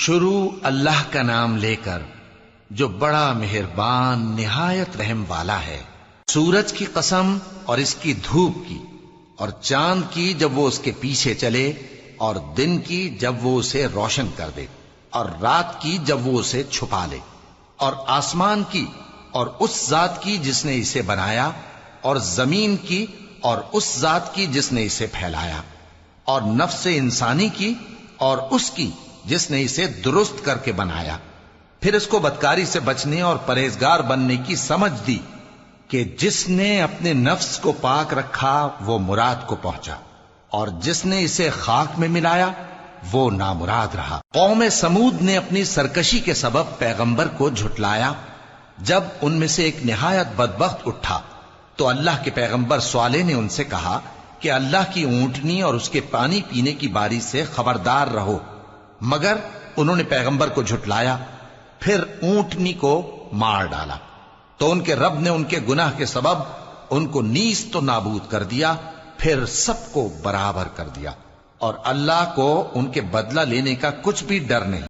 شروع اللہ کا نام لے کر جو بڑا مہربان نہایت رحم والا ہے۔ سورج کی قسم اور اس کی دھوپ کی، اور چاند کی جب وہ اس کے پیچھے چلے، اور دن کی جب وہ اسے روشن کر دے، اور رات کی جب وہ اسے چھپا لے، اور آسمان کی اور اس ذات کی جس نے اسے بنایا، اور زمین کی اور اس ذات کی جس نے اسے پھیلایا، اور نفس انسانی کی اور اس کی جس نے اسے درست کر کے بنایا۔ پھر اس کو بدکاری سے بچنے اور پرہیزگار بننے کی سمجھ دی کہ جس نے اپنے نفس کو پاک رکھا وہ مراد کو پہنچا، اور جس نے اسے خاک میں ملایا وہ نامراد رہا۔ قوم سمود نے اپنی سرکشی کے سبب پیغمبر کو جھٹلایا۔ جب ان میں سے ایک نہایت بدبخت اٹھا تو اللہ کے پیغمبر صالح نے ان سے کہا کہ اللہ کی اونٹنی اور اس کے پانی پینے کی باری سے خبردار رہو، مگر انہوں نے پیغمبر کو جھٹلایا۔ پھر اونٹنی کو مار ڈالا تو ان کے رب نے ان کے گناہ کے سبب ان کو نیست و نابود کر دیا، پھر سب کو برابر کر دیا، اور اللہ کو ان کے بدلہ لینے کا کچھ بھی ڈر نہیں۔